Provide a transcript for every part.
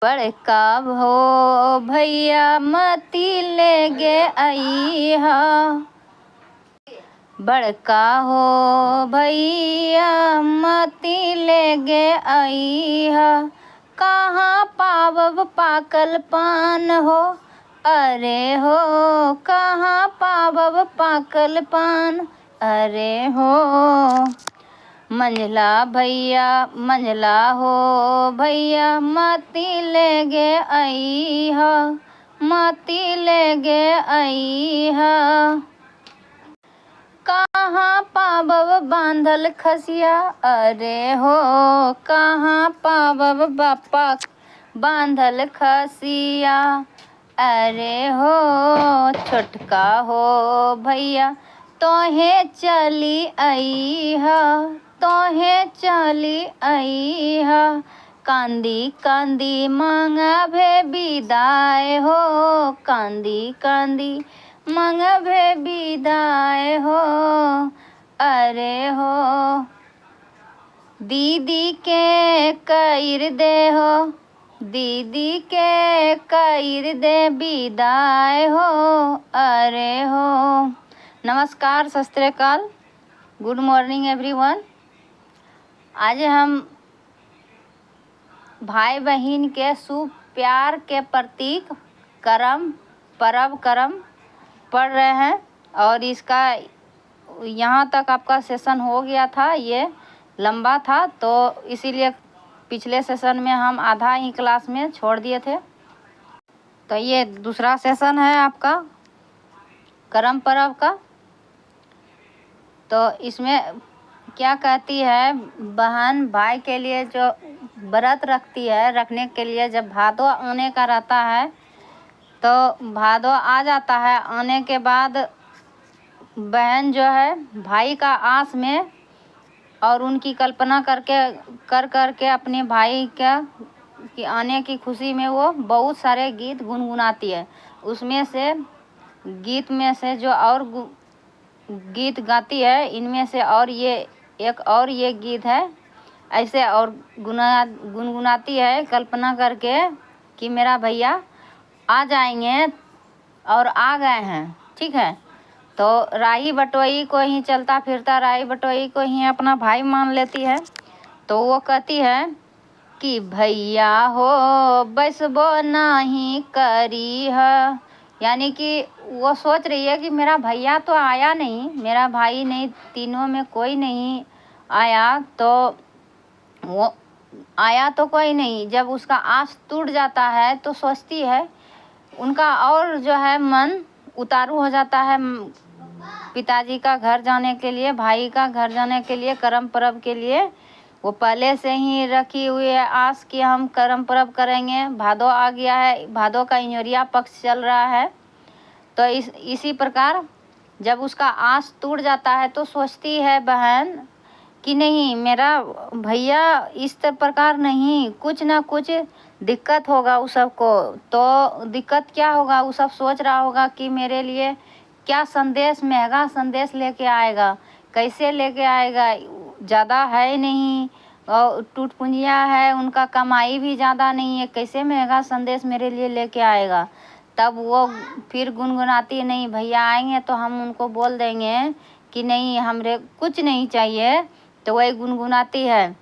बड़का हो भैया मती ले गे अइहा, बड़का हो भैया मती ले गे अइहा, कहाँ पावब पाकल पान हो, अरे हो कहाँ पावब पाकल पान, अरे हो। मंझला भैया मंझला हो भैया मती ले गे अइहा, मती ले गे अइहा, कहाँ पावब बांधल खसिया, अरे हो कहाँ पावब बापा बांधल खसिया, अरे हो। छोटका हो भैया तोहे चली अइहा, तोहे चली अइहा, कांदी कांदी मांगबे विदाई हो, कांदी कांदी मांगबे विदाई हो, अरे हो। दीदी के कइर दे हो, दीदी के कइर दे विदाई हो, अरे हो। नमस्कार, सत श्री अकाल, गुड मॉर्निंग एवरीवन। आज हम भाई बहन के शुभ प्यार के प्रतीक करम परब करम पढ़ रहे हैं और इसका यहाँ तक आपका सेशन हो गया था, ये लंबा था तो इसीलिए पिछले सेशन में हम आधा ही क्लास में छोड़ दिए थे। तो ये दूसरा सेशन है आपका करम परब का। तो इसमें क्या कहती है, बहन भाई के लिए जो व्रत रखती है, रखने के लिए जब भादो आने का रहता है तो भादो आ जाता है, आने के बाद बहन जो है भाई का आस में और उनकी कल्पना करके अपने भाई का कि आने की खुशी में वो बहुत सारे गीत गुनगुनाती है। उसमें से गीत में से जो और गीत गाती है, इनमें से और ये एक और ये गीत है, ऐसे और गुनगुनाती है कल्पना करके कि मेरा भैया आ जाएंगे और आ गए हैं, ठीक है। तो राही बटोई को ही चलता फिरता राही बटोई को ही अपना भाई मान लेती है। तो वो कहती है कि भैया हो बसबो नहीं करी है, यानी कि वो सोच रही है कि मेरा भैया तो आया नहीं, मेरा भाई नहीं, तीनों में कोई नहीं आया, तो वो आया तो कोई नहीं। जब उसका आस टूट जाता है तो सोचती है, उनका और जो है मन उतारू हो जाता है पिताजी का घर जाने के लिए, भाई का घर जाने के लिए, करम परब के लिए। वो पहले से ही रखी हुई है आस कि हम करम परब करेंगे। भादो आ गया है, भादो का इंजोरिया पक्ष चल रहा है। तो इसी प्रकार जब उसका आस टूट जाता है तो सोचती है बहन कि नहीं, मेरा भैया इस प्रकार नहीं, कुछ ना कुछ दिक्कत होगा उस सबको। तो दिक्कत क्या होगा, वो सब सोच रहा होगा कि मेरे लिए क्या संदेश, महंगा संदेश लेके आएगा, कैसे लेके आएगा, ज़्यादा है नहीं और टूट पुंजिया है, उनका कमाई भी ज़्यादा नहीं है, कैसे महंगा संदेश मेरे लिए लेके आएगा। तब वो फिर गुनगुनाती, नहीं भैया आएंगे तो हम उनको बोल देंगे कि नहीं हमरे कुछ नहीं चाहिए। तो वही गुनगुनाती है,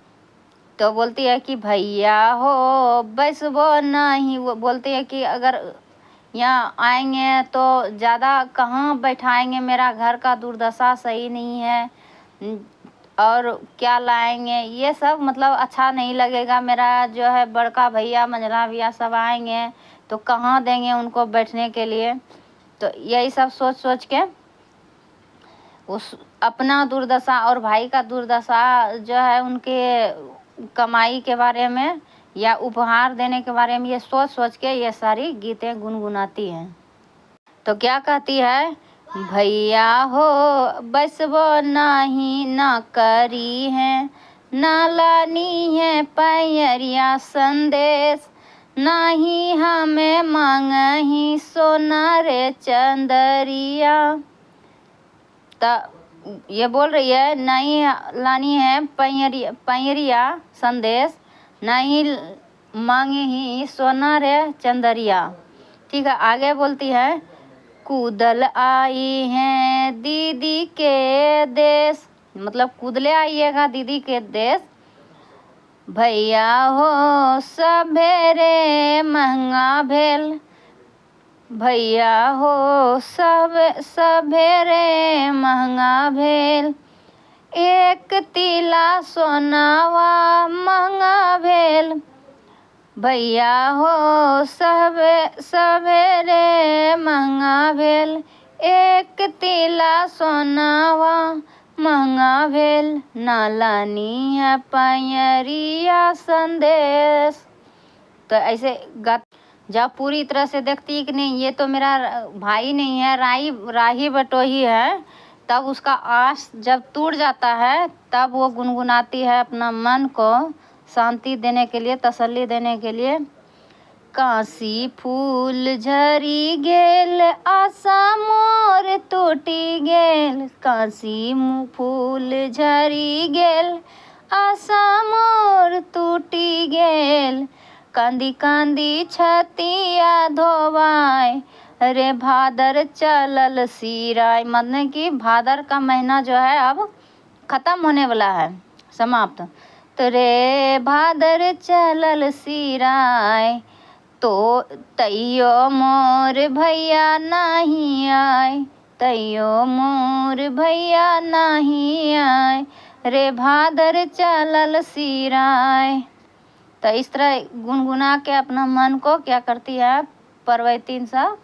तो बोलती है कि भैया हो बस वो नहीं, वो बोलती है कि अगर यहाँ आएंगे तो ज़्यादा कहाँ बैठाएंगे, मेरा घर का दुर्दशा सही नहीं है, और क्या लाएंगे ये सब मतलब अच्छा नहीं लगेगा। मेरा जो है बड़का भैया मंझला भैया सब आएंगे तो कहाँ देंगे उनको बैठने के लिए। तो यही सब सोच सोच के उस अपना दुर्दशा और भाई का दुर्दशा जो है, उनके कमाई के बारे में या उपहार देने के बारे में ये सोच सोच के ये सारी गीतें गुनगुनाती हैं। तो क्या कहती है, भैया हो बस वो नहीं ना करी है, ना लानी है पैरिया संदेश, ना ही हमें मांगही सोना रे चंदरिया। ये बोल रही है नहीं लानी है पैरिया संदेश, नहीं मांगे ही सोना रे चंदरिया। ठीक है, आगे बोलती है कूदल आई है दीदी के देश, मतलब कूदले आइएगा दीदी के देश। भैया हो सवेरे महंगा भेल, भैया हो सवेरे महंगा भेल, एक तीला सोनावा महंगा भेल। भैया हो सवेरे महंगा भेल, एक तीला सोनावा महंगा भेल, ना लानी है पैरिया संदेश। तो ऐसे गा जब पूरी तरह से देखती कि नहीं ये तो मेरा भाई नहीं है, राही बटोही है, तब उसका आस जब टूट जाता है तब वो गुनगुनाती है अपना मन को शांति देने के लिए, तसल्ली देने के लिए। काशी फूल झरी गेल आशा मोर टूटी गेल, काशी फूल झरी गेल आशा मोर टूटी गेल, कांदी कांदी छतिया धोवाय रे भादर चलल सिराय। मतलब कि भादर का महीना जो है अब ख़त्म होने वाला है, समाप्त। तो रे भादर चलल सिराय, तो तैयो मोर भैया नहीं आए, तैयो मोर भैया नहीं आए, रे भादर चलल सिराय। तो इस तरह गुनगुना के अपना मन को क्या करती है, परवैतीन सा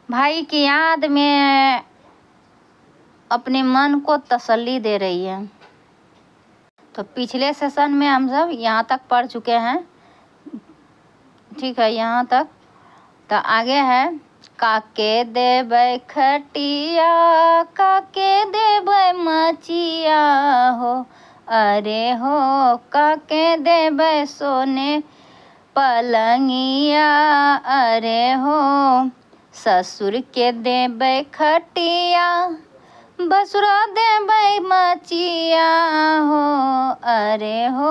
भाई की याद में अपने मन को तसल्ली दे रही है। तो पिछले सेशन में हम सब यहाँ तक पढ़ चुके हैं, ठीक है, यहाँ तक। तो आगे है काके देबै खटिया, काके देबै मचिया हो, अरे हो काके देबै सोने पलंगिया, अरे हो ससुर के देबै खटिया, बसुरा देबै मचिया हो, अरे हो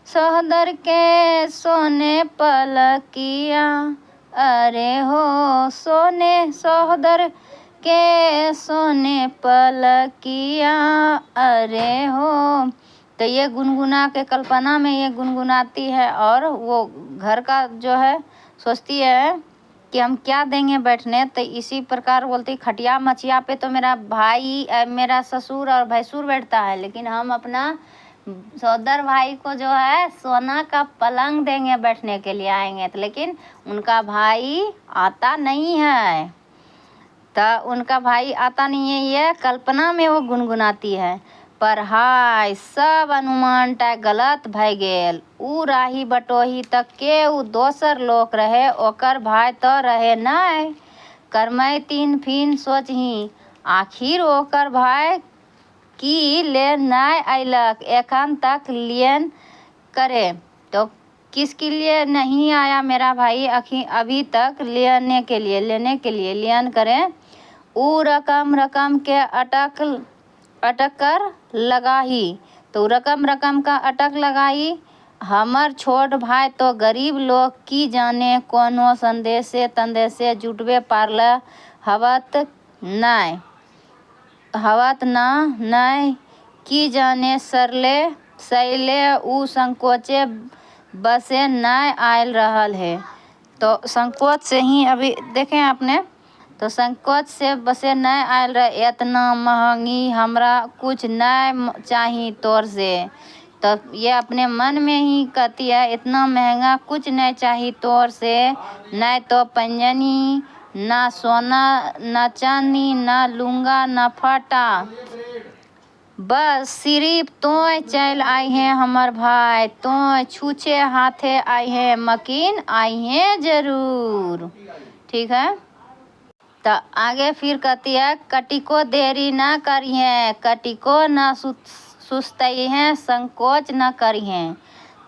सोहदर के सोने पलकिया, अरे हो सोहदर के सोने पलकिया, अरे हो। तो ये गुनगुना के कल्पना में ये गुनगुनाती है और वो घर का जो है सोचती है कि हम क्या देंगे बैठने। तो इसी प्रकार बोलती खटिया मचिया पे तो मेरा भाई, मेरा ससुर और भैंसुर बैठता है, लेकिन हम अपना सौदर भाई को जो है सोना का पलंग देंगे बैठने के लिए आएंगे। तो लेकिन उनका भाई आता नहीं है, तो उनका भाई आता नहीं है, ये कल्पना में वो गुनगुनाती है। पर हाय सब अनुमान टा गलत भय गेल, उ राही बटोही तक के उ दोसर लोक रहे, ओकर भाई तो रहे नहीं। करमै तीन फिन सोचही, आखिर ओकर भाई की ले नहीं अयलक एखन तक लियन करे। तो किसके लिए नहीं आया मेरा भाई अभी तक लेने के लिए लियन करें। उ रकम के अटक कर लगाही, तो रकम का अटक लगाई। हमर छोट भाई तो गरीब लोग की जाने कोनो संदेशे तंदेशे जुटबे पारल हवत नहीं की जाने सैले उ संकोचे बसे नहीं आयल रहल है। तो संकोच से ही अभी देखें आपने, तो संकोच से बसे नहीं आयल रहे। इतना महंगी हमरा कुछ नहीं चाहिए तोर से। तो ये अपने मन में ही कहती है इतना महंगा कुछ नहीं चाहिए तोर से, नहीं तो पंजनी ना सोना ना चांदी ना लूंगा ना फटा, बस सिर्फ तोय चल आई हैं हमर भाई, तोय छूछे हाथे आई हैं मकीन आई हैं जरूर। ठीक है, तो आगे फिर कहती है कटिको देरी ना करिए, कटिको ना सुस्तई हैं संकोच ना करिए।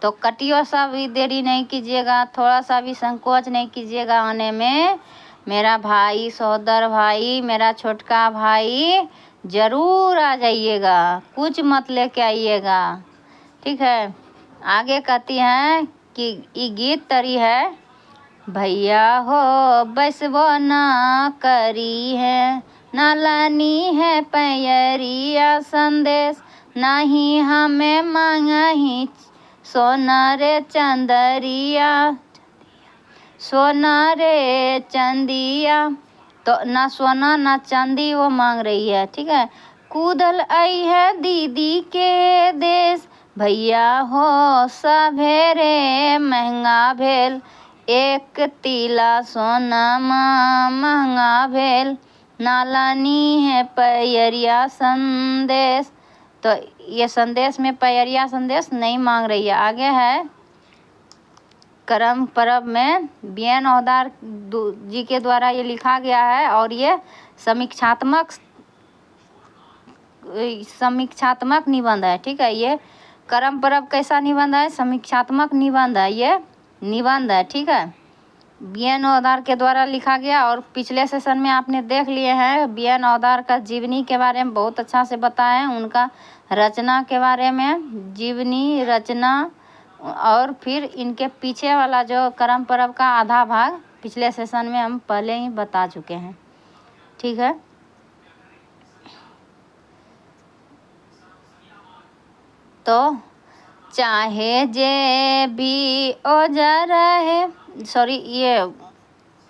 तो कटियो सा भी देरी नहीं कीजिएगा, थोड़ा सा भी संकोच नहीं कीजिएगा आने में। मेरा भाई सहोदर भाई, मेरा छोटका भाई ज़रूर आ जाइएगा, कुछ मत लेके आइएगा। ठीक है, आगे कहती हैं कि ई गीत तरी है। भैया हो बसवो ना करी है, ना लानी है पैरिया संदेश, नहीं हमें मांगही सोना रे चंदरिया, सोना रे चंदिया। तो ना सोना ना चांदी वो मांग रही है, ठीक है। कूदल आई है दीदी के देश, भैया हो सभेरे महंगा भेल, एक तीला सोना महंगा भेल, नालानी है पैरिया संदेश। तो ये संदेश में पैरिया संदेश नहीं मांग रही है। आगे है करम परब में बीएन ओहदार जी के द्वारा ये लिखा गया है और ये समीक्षात्मक निबंध है, ठीक है। ये करम परब कैसा निबंध है? समीक्षात्मक निबंध है, ये निबंध है, ठीक है। बीएन ओहदार के द्वारा लिखा गया। और पिछले सेशन में आपने देख लिए हैं बीएन ओहदार का जीवनी के बारे में बहुत अच्छा से बताए हैं, उनका रचना के बारे में, जीवनी रचना, और फिर इनके पीछे वाला जो करम परब का आधा भाग पिछले सेशन में हम पहले ही बता चुके हैं, ठीक है। तो चाहे जे भी ओजर है, सॉरी ये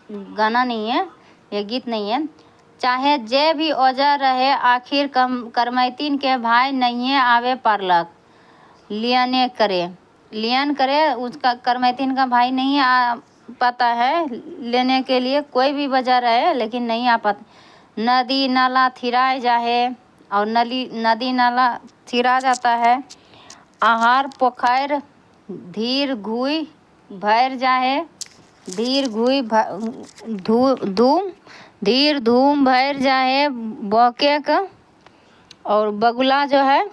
गाना नहीं है, ये गीत नहीं है। चाहे जे भी ओजर रहे, आखिर करमैतीन के भाई नहीं आवे पारलक, लियन करे उसका करमैतीन का भाई नहीं आ पाता है लेने के लिए, कोई भी वजह रहे लेकिन नहीं आ पाता। नदी नाला थिराए जाए, और नदी नाला थिरा जाता है। आहार पोखर धीर घुई भर जाए, धीर घुई धूम भर जाए बौके का। और बगुला जो है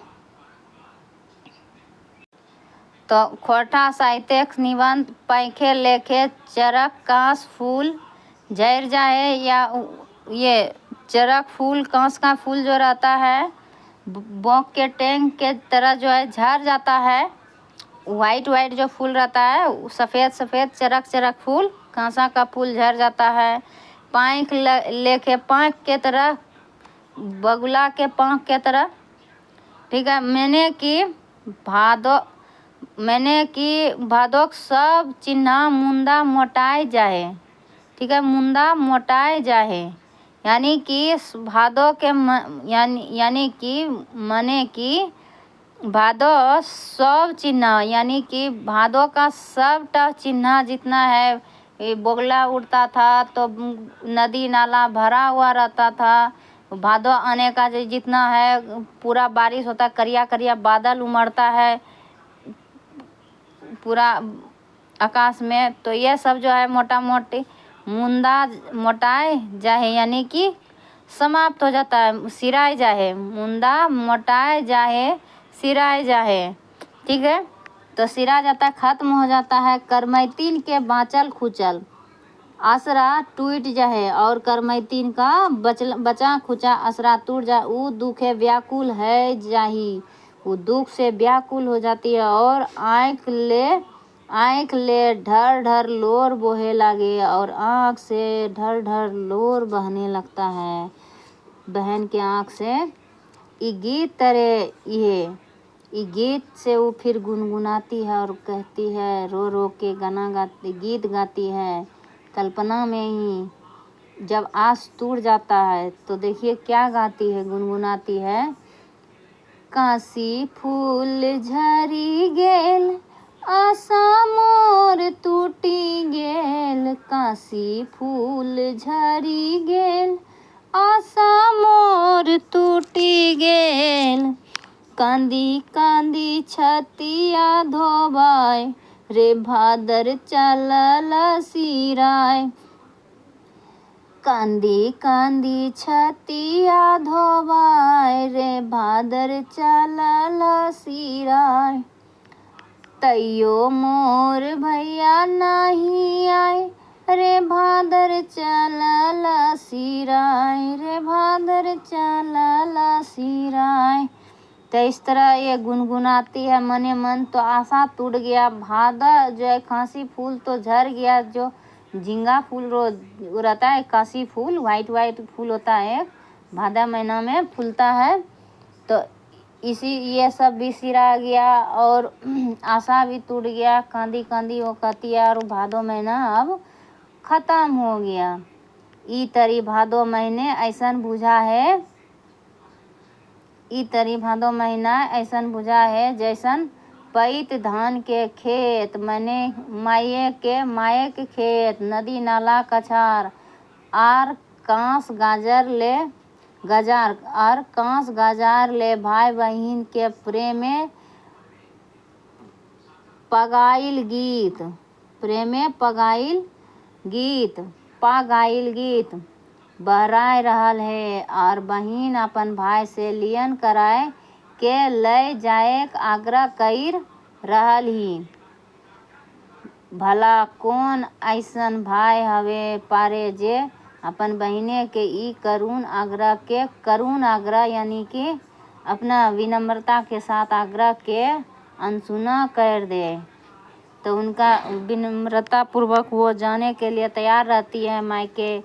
तो खोटा साहित्यिक निबंध पैखे लेखे चरक कांस फूल झड़ जाए, या ये चरक फूल कांस का फूल जो रहता है बौक के टैंक के तरह जो है झड़ जाता है। वाइट जो फूल रहता है, सफ़ेद चरक फूल, कांसा का फूल झड़ जाता है। पाँख लेके पाँख के तरह, बगुला के पाँख के तरह, ठीक है। मैंने की भादोक सब चिन्हा मुंदा मोटाए जाए, ठीक है। मुंदा मोटाए जाए यानी कि भादो के यानी कि मने की भादो सब चिन्ह, यानी कि भादो का सबटा चिन्ह जितना है, बगुला उड़ता था तो नदी नाला भरा हुआ रहता था। भादो आने का जितना है पूरा बारिश होता है, करिया करिया बादल उमड़ता है पूरा आकाश में। तो ये सब जो है मोटा मोटी मुंदा मोटाए जाए यानी कि समाप्त हो जाता है, सिराए जाए, मुंदा मोटाए जाए सिराए जाए, ठीक है। तो सिरा जाता है, खत्म हो जाता है। करमैतीन के बाँचल खुचल आसरा टूट जाए, और करमैतीन का बचा खुचा आसरा टूट जाए। ऊ दुखे व्याकुल है जाही, वो दुख से व्याकुल हो जाती है, और आँख ले ढर ढर लोर बोहे लगे, और आँख से ढर ढर लोर बहने लगता है, बहन के आँख से। ई गीत तरह ये गीत से वो फिर गुनगुनाती है और कहती है, रो रो के गीत गाती है कल्पना में ही। जब आस टूट जाता है तो देखिए क्या गाती है, गुनगुनाती है। काशी फूल झरी गेल, आशा मोर टूटी गेल, काशी फूल झरी गेल, आशा मोर टूटी गेल। कांदी कांदी छतिया धोबाय, रे भादर चलल सिराय। कांदी कांदी छतिया धोबाय, रे भादर चलल सिराय। तैयो मोर भैया नहीं आए, रे भादर चलल सिराय, रे भादर चलल सिराय। तो इस तरह ये गुनगुनाती है मने मन, तो आशा टूट गया। भादा जो है खांसी फूल तो झड़ गया, जो झींगा फूल वो रहता है, काशी फूल, वाइट फूल होता है, भादा महीना में फूलता है। तो इसी ये सब भी सिरा गया और आशा भी टूट गया, कांदी कांदी वो कहती है, और भादो महीना अब ख़त्म हो गया। ई तरी भादो महीने ऐसन बुझा है, ई तरी भादो महीना ऐसन बुझा है, जैसन पैत धान के खेत, मने माये के खेत, नदी नाला कछार, आर कांस गाजार ले भाई बहिन के प्रेमे पगाइल गीत बहराए रहल है, और बहिन अपन भाई से लियन कराए के ले जाए आग्रह कर रहल ही। भला कौन ऐसन भाई हवे पारे जे अपन बहिने के ई करुण आग्रह यानी कि अपना विनम्रता के साथ आग्रह के अनसुना कर दे। तो उनका विनम्रता पूर्वक वो जाने के लिए तैयार रहती है मायके।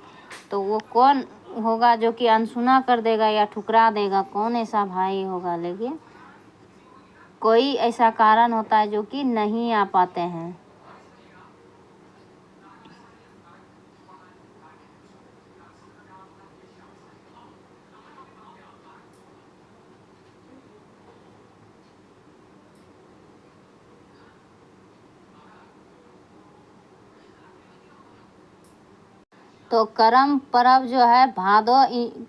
तो वो कौन होगा जो कि अनसुना कर देगा या ठुकरा देगा? कौन ऐसा भाई होगा? लेकिन कोई ऐसा कारण होता है जो कि नहीं आ पाते हैं। तो करम पर्व जो है भादो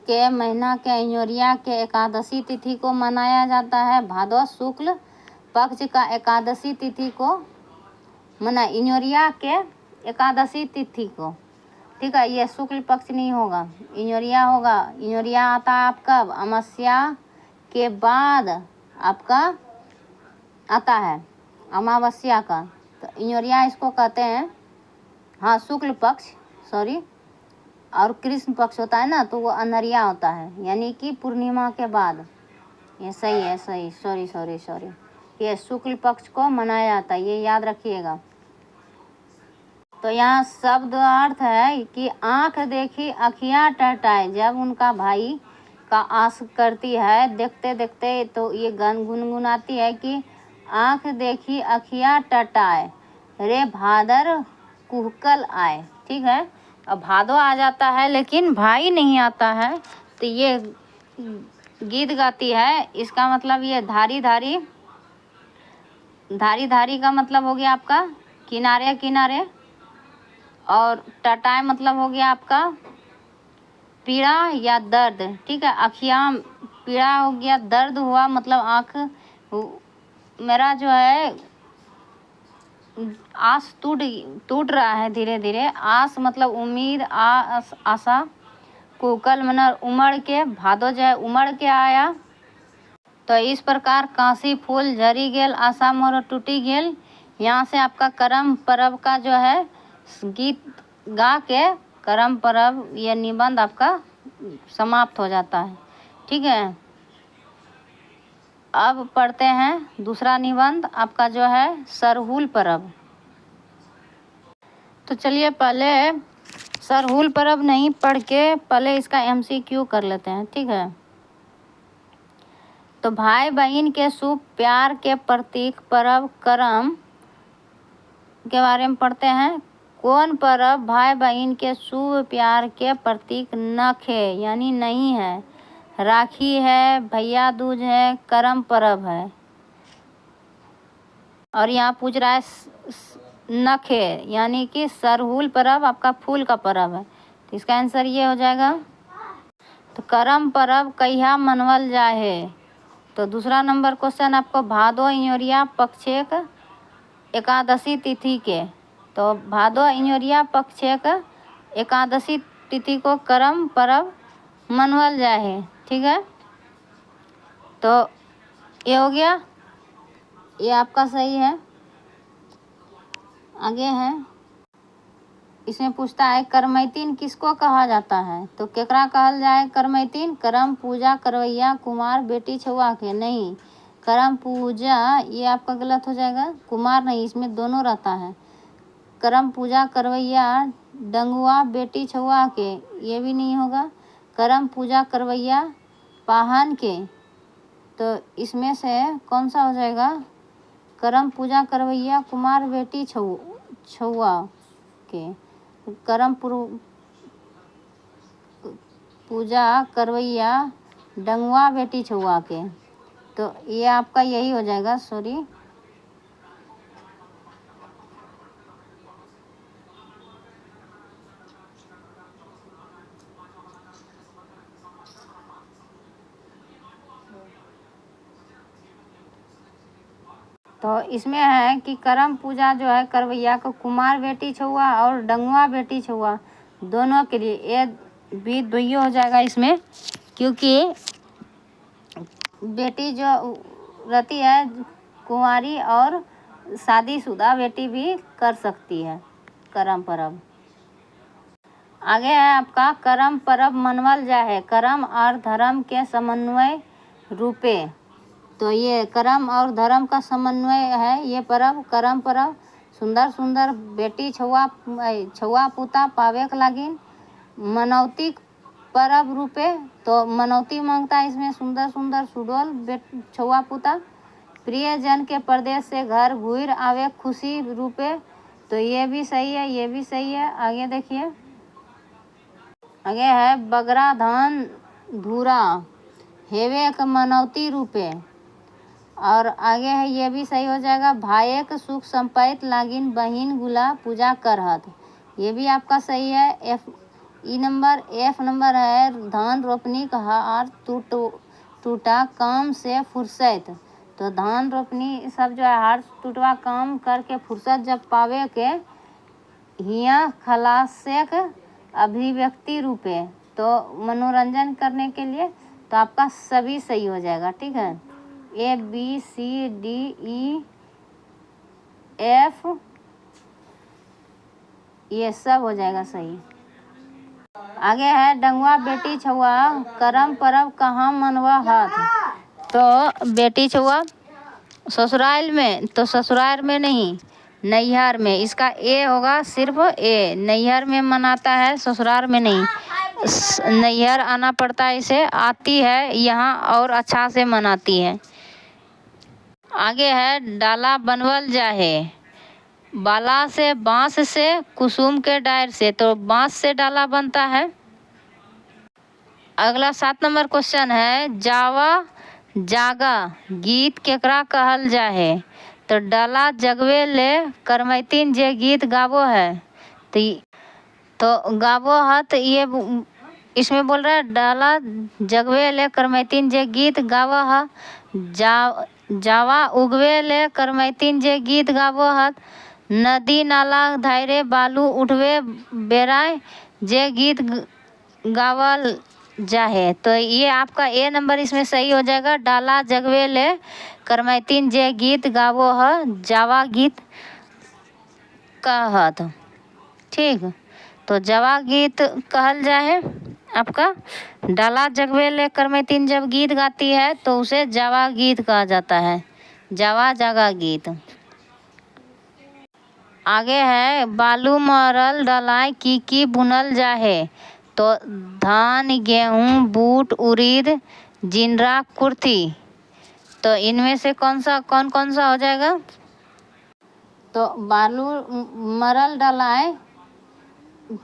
के महीना के इंजोरिया के एकादशी तिथि को मनाया जाता है। भादो शुक्ल पक्ष का एकादशी तिथि को मना इंजोरिया के एकादशी तिथि को, ठीक है। ये शुक्ल पक्ष नहीं होगा, इंजोरिया होगा। इंजोरिया आता है आपका अमावस्या के बाद आपका आता है अमावस्या का, तो इंजोरिया इसको कहते हैं। हाँ, शुक्ल पक्ष, सॉरी, और कृष्ण पक्ष होता है ना, तो वो अंधरिया होता है, यानी कि पूर्णिमा के बाद। ये सही है, सही, सॉरी, ये शुक्ल पक्ष को मनाया जाता है, ये याद रखिएगा। तो यहाँ शब्द अर्थ है कि आँख देखी अखियाँ टटाए, जब उनका भाई का आस करती है देखते देखते, तो ये गुनगुनाती है कि आँख देखी अखियाँ टटाए, रे भादर कुहकल आए, ठीक है। अब भादो आ जाता है लेकिन भाई नहीं आता है, तो ये गीत गाती है। इसका मतलब ये धारी धारी का मतलब हो गया आपका किनारे किनारे, और टटाए मतलब हो गया आपका पीड़ा या दर्द, ठीक है। अखियाँ पीड़ा हो गया, दर्द हुआ, मतलब आँख मेरा जो है आस टूट रहा है धीरे धीरे। आस मतलब उम्मीद, आशा, कुकल मन उमड़ के, भादो जो है उमड़ के आया। तो इस प्रकार काशी फूल झरी गेल, आशा मोर टूटी गेल। यहाँ से आपका करम पर्व का जो है गीत गा के करम पर्व ये निबंध आपका समाप्त हो जाता है, ठीक है। अब पढ़ते हैं दूसरा निबंध आपका जो है सरहुल पर्व। तो चलिए पहले सरहुल पर्व नहीं पढ़ के पहले इसका MCQ कर लेते हैं, ठीक है। तो भाई बहन के शुभ प्यार के प्रतीक पर्व करम के बारे में पढ़ते हैं। कौन पर्व भाई बहन के शुभ प्यार के प्रतीक नखे यानी नहीं है? राखी है, भैया दूज है, करम पर्व है। और यहाँ पूछ रहा है नखे यानी कि सरहुल पर्व आपका फूल का पर्व है, तो इसका आंसर ये हो जाएगा। तो करम पर्व कहिया मनवल जाए? तो दूसरा नंबर क्वेश्चन आपको भादो इंजोरिया पक्षेक एकादशी तिथि के, तो भादो इंजोरिया पक्षेक एकादशी तिथि को करम पर्व मनवल जाए, ठीक है। तो ये हो गया, ये आपका सही है। आगे है, इसमें पूछता है करमैतीन किसको कहा जाता है? तो केकरा कहल जाए करमैतीन? करम पूजा करवैया कुमार बेटी छुआ के नहीं, करम पूजा ये आपका गलत हो जाएगा, कुमार नहीं, इसमें दोनों रहता है। करम पूजा करवैया डंगुआ बेटी छुआ के, ये भी नहीं होगा। करम पूजा करवैया पाहन के, तो इसमें से कौन सा हो जाएगा? करम पूजा करवैया कुमार बेटी छुआ के, करम पूजा करवैया डंगुआ बेटी छुआ के, तो ये आपका यही हो जाएगा, सॉरी। तो इसमें है कि करम पूजा जो है करवैया को कुमार बेटी छुआ और डंगुआ बेटी छुआ दोनों के लिए, ये भी दुइयो हो जाएगा इसमें, क्योंकि बेटी जो रहती है कुंवारी और शादीशुदा बेटी भी कर सकती है करम परब। आगे है आपका करम परब मनवल जाए कर्म और धर्म के समन्वय रूपे, तो ये कर्म और धर्म का समन्वय है ये परब। करम परब सुंदर सुंदर बेटी छुआ पुता पावे के लागिन मनौती परब रूपे, तो मनौती मांगता है इसमें सुंदर सुंदर सुडोल छुआ पुता प्रियजन के प्रदेश से घर घूर आवे खुशी रूपे, तो ये भी सही है, ये भी सही है। आगे देखिए, आगे है बगरा धान धूरा हेवे एक मनौती रूपे, और आगे है ये भी सही हो जाएगा, भाइक सुख संपैत लागिन बहिन गुला पूजा करहत, ये भी आपका सही है। एफ नंबर है धान रोपनी का हार टूटा काम से फुर्सत, तो धान रोपनी सब जो है हार टूटवा काम करके फुर्सत जब पावे के हिया खलासेक अभिव्यक्ति रूपे, तो मनोरंजन करने के लिए, तो आपका सभी सही हो जाएगा। ठीक है, A B C D E F ये सब हो जाएगा सही। आगे है डंगुआ बेटी छुआ करम परब कहाँ मनवा हाथ, तो बेटी छुआ ससुराल में, तो ससुराल में नहीं नैहर में, इसका ए होगा, सिर्फ ए नैहर में मनाता है, ससुराल में नहीं। नैहर आना पड़ता है इसे, आती है यहाँ और अच्छा से मनाती है। आगे है डाला बनवल जाहे बाला से बांस से कुसुम के डायर से, तो बांस से डाला बनता है। अगला 7 नंबर क्वेश्चन है जावा जागा गीत केकरा कहल जाहे, तो डाला जगवे ले करमैतीन जे गीत गावो है, तो गावो है, तो ये इसमें बोल रहा है डाला जगवे ले करमैतीन जे गीत गावो है, जावा उगवे ले करमैतीन जे गीत गावो है, नदी नाला धायरे बालू उठवे बेराय जे गीत गावल जाहे, तो ये आपका ए नंबर इसमें सही हो जाएगा, डाला जगवे ले करमैतीन जे गीत गावो है जावा गीत कहत। ठीक, तो जावा गीत कहल जाए आपका, डाला जगवे ले करमैतीन जब गीत गाती है तो उसे जावा गीत कहा जाता है, जावा जागा गीत। आगे है बालू मरल डलाय की बुनल जाहे, तो धान गेहूँ बूट उड़ीद जिनरा कुर्थी, तो इनमें से कौन कौन सा हो जाएगा? तो बालू मरल डलाय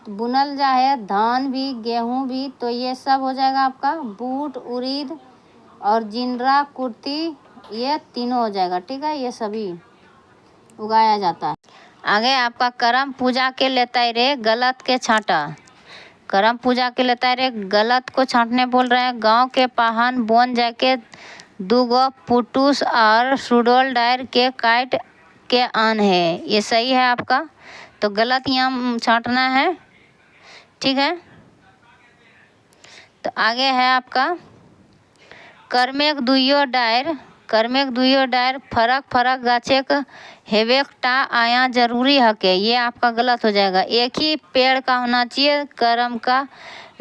बुनल जाए धान भी गेहूँ भी, तो ये सब हो जाएगा आपका, बूट उड़ीद और जिनरा कुर्ती ये तीनों हो जाएगा। ठीक है, ये सभी उगाया जाता है। आगे आपका करम पूजा के लेता रे गलत के छांटा, करम पूजा के लेता रे गलत को छांटने बोल रहे हैं। गांव के पाहन बोन जाके दूगो पुटूस और सुडोल डायर के काट के आन है, ये सही है आपका, तो गलत यहाँ छांटना है। ठीक है, तो आगे है आपका कर्मेक दुइयो डायर फरक गाछेक हेवेकटा आया जरूरी हके, ये आपका गलत हो जाएगा, एक ही पेड़ का होना चाहिए कर्म का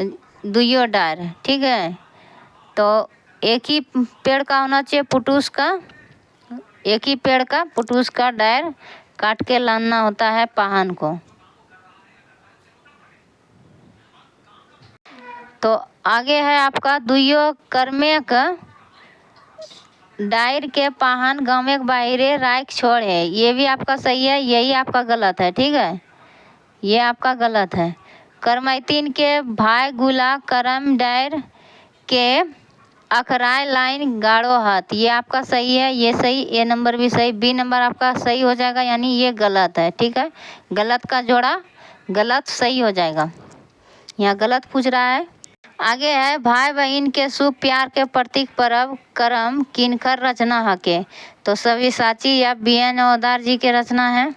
दुइयो डायर। ठीक है, तो एक ही पेड़ का होना चाहिए पुटूस का, एक ही पेड़ का पुटूस का डायर काट के लाना होता है पाहन को। तो आगे है आपका दुइयो कर्मे का डायर के पाहन गाँव बाहरे राख छोड़ है। ये भी आपका सही है, यही आपका गलत है। ठीक है, ये आपका गलत है। करमैतीन के भाई गुला करम डायर के अखराय लाइन गाड़ो हाथ, ये आपका सही है, ये सही, ए नंबर भी सही, बी नंबर आपका सही हो जाएगा, यानी ये गलत है। ठीक है, गलत का जोड़ा गलत सही हो जाएगा, यहाँ गलत पूछ रहा है। आगे है भाई बहन के शुभ प्यार के प्रतीक पर्व करम किनकर रचना हके, तो सभी साची या BN ओदार जी के रचना है।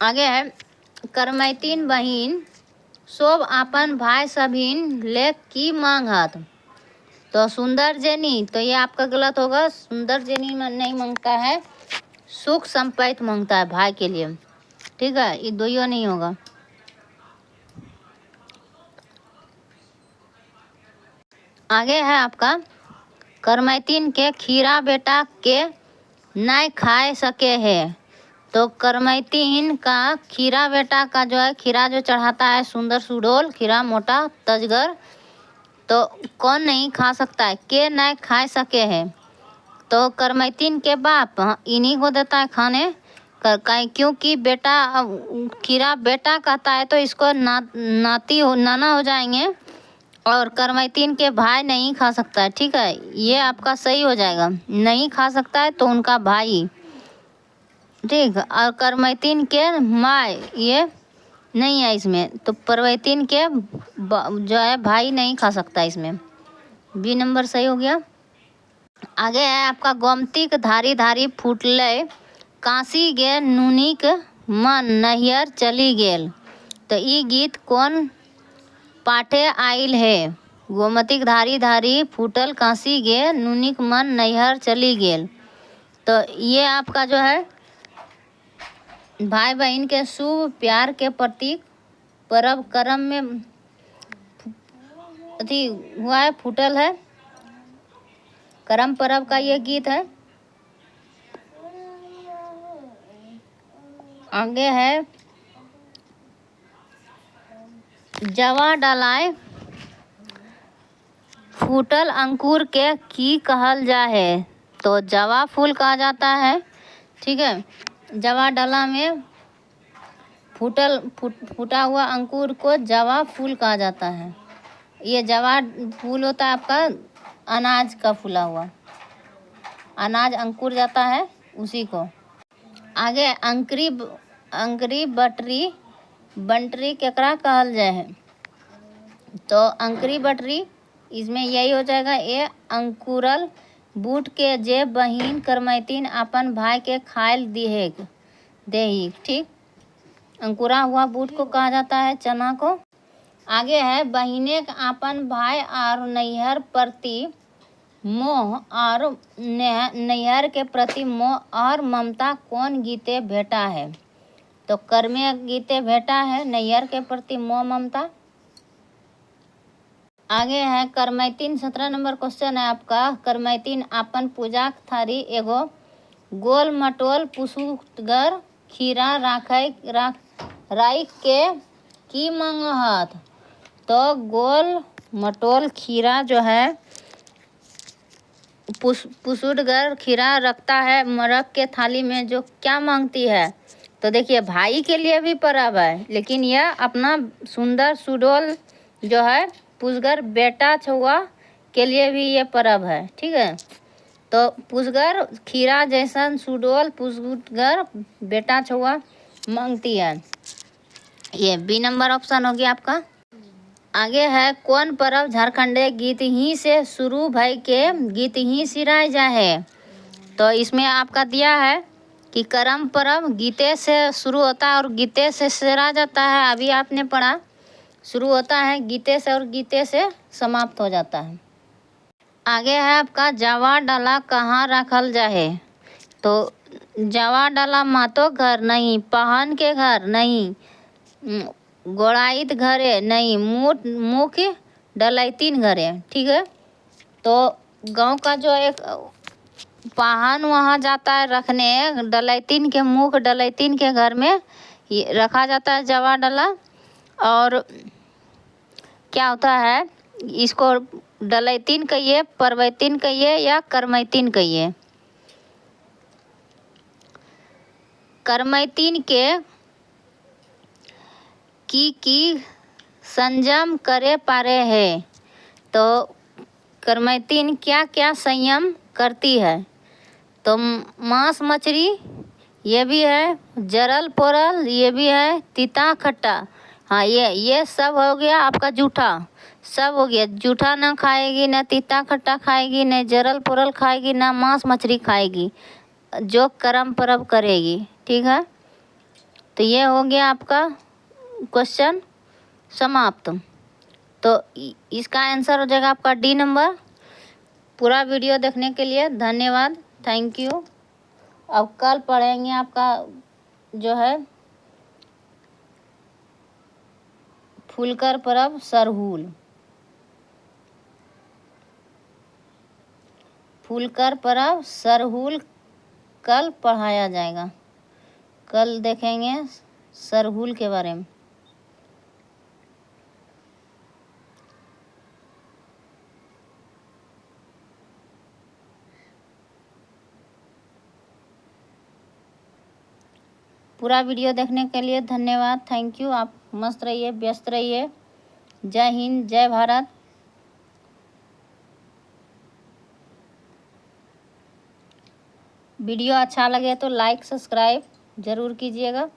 आगे है करमैतीन बहिन सोब आपन भाई सभिन ले की मांगत, तो सुंदर जेनी, तो ये आपका गलत होगा। सुंदर जेनी नहीं मांगता है, सुख संपत्ति मांगता है भाई के लिए। ठीक है, ये दोनों नहीं होगा। आगे है आपका करमैतीन के खीरा बेटा के नहीं खाए सके है, तो करमैतीन का खीरा बेटा का जो है, खीरा जो चढ़ाता है सुंदर सुडोल खीरा मोटा तजगर, तो कौन नहीं खा सकता है, के नहीं खा सके है, तो करमैतीन के बाप इन्हीं को देता है खाने क्योंकि बेटा खीरा बेटा कहता है तो इसको नाना हो जाएंगे, और करमैतीन के भाई नहीं खा सकता है। ठीक है, ये आपका सही हो जाएगा, नहीं खा सकता है तो उनका भाई। ठीक, और करमैतीन के माय ये नहीं है इसमें, तो परवैतीन के जो है भाई नहीं खा सकता, इसमें बी नंबर सही हो गया। आगे है आपका गोमतीक धारी धारी फूटले काशी गे नूनिक मन नहियर चली गेल, तो ये गीत कौन पाठे आइल है। गोमतीक धारी धारी फूटल काशी गे नूनिक मन नैहर चली गेल, तो ये आपका जो है भाई बहन के शुभ प्यार के प्रतीक पर्व करम में अथी हुआ है, फूटल है, करम पर्व का ये गीत है। आगे है जवा डलाए फूटल अंकुर के की कहल जा है, तो जवा फूल कहा जाता है। ठीक है, जवा डला में फूटा हुआ अंकुर को जवा फूल कहा जाता है। ये जवा फूल होता है आपका अनाज का फूला हुआ, अनाज अंकुर जाता है उसी को। आगे अंकरी बंटरी केकरा कहल जाए है, तो अंकरी बटरी इसमें यही हो जाएगा, ये अंकुरल बूट के जे बहिन करमैतीन अपन भाई के खायल देही। ठीक, अंकुरा हुआ बूट को कहा जाता है चना को। आगे है बहिने अपन भाई और नैहर प्रति मोह और नैहर के प्रति मोह और ममता कौन गीते भेटा है, तो कर्मे गीते भेटा है नैहर के प्रति मोह ममता। आगे है करमैतीन 17 नंबर क्वेश्चन है आपका। करमैतीन अपन पूजा थारी एगो गोल मटोल पुसुगर खीरा राख के की मांगहत, तो गोल मटोल खीरा जो है पुसुडगर खीरा रखता है रख के थाली में, जो क्या मांगती है, तो देखिए भाई के लिए भी पर्व है, लेकिन यह अपना सुंदर सुडोल जो है पुसगर बेटा छुआ के लिए भी ये पर्व है। ठीक है, तो पुसगर खीरा जैसा सुडोल पुसगर बेटा छुआ मांगती है, ये बी नंबर ऑप्शन हो गया आपका। आगे है कौन पर्व झारखंडे गीत ही से शुरू भई के गीत ही सिराय जा है, तो इसमें आपका दिया है कि करम पर्व गीते से शुरू होता है और गीते से सिरा जाता है। अभी आपने पढ़ा, शुरू होता है गीते से और गीते से समाप्त हो जाता है। आगे है आपका जवा डाला कहाँ रखल जाए, तो जवा डाला मातो घर नहीं, पहन के घर नहीं, गोड़ाइत घरे नहीं, मुख डलैतीन घरे। ठीक है, तो गांव का जो एक वाहन वहाँ जाता है रखने, डलैतिन के मुख डलैतिन के घर में ये रखा जाता है जवा डला। और क्या होता है, इसको डलैतिन कहिए, परवैतिन कहिए या करमैतिन कहिए। करमैतिन के की संयम करे पारे है। तो करमैतिन क्या क्या संयम करती है, तो मांस मछली ये भी है, जरल पोरल ये भी है, तीता खट्टा, हाँ ये सब हो गया आपका जूठा, सब हो गया। जूठा ना खाएगी, ना तीता खट्टा खाएगी, ना जरल पोरल खाएगी, ना मांस मछली खाएगी, जो कर्म परब करेगी। ठीक है, तो ये हो गया आपका क्वेश्चन समाप्त। तो इसका आंसर हो जाएगा आपका डी नंबर। पूरा वीडियो देखने के लिए धन्यवाद, थैंक यू। अब कल पढ़ेंगे आपका जो है फूलकर परब सरहुल। फूलकर परब सरहुल कल पढ़ाया जाएगा, कल देखेंगे सरहुल के बारे में। पूरा वीडियो देखने के लिए धन्यवाद, थैंक यू। आप मस्त रहिए, व्यस्त रहिए। जय हिंद, जय भारत। वीडियो अच्छा लगे तो लाइक सब्सक्राइब ज़रूर कीजिएगा।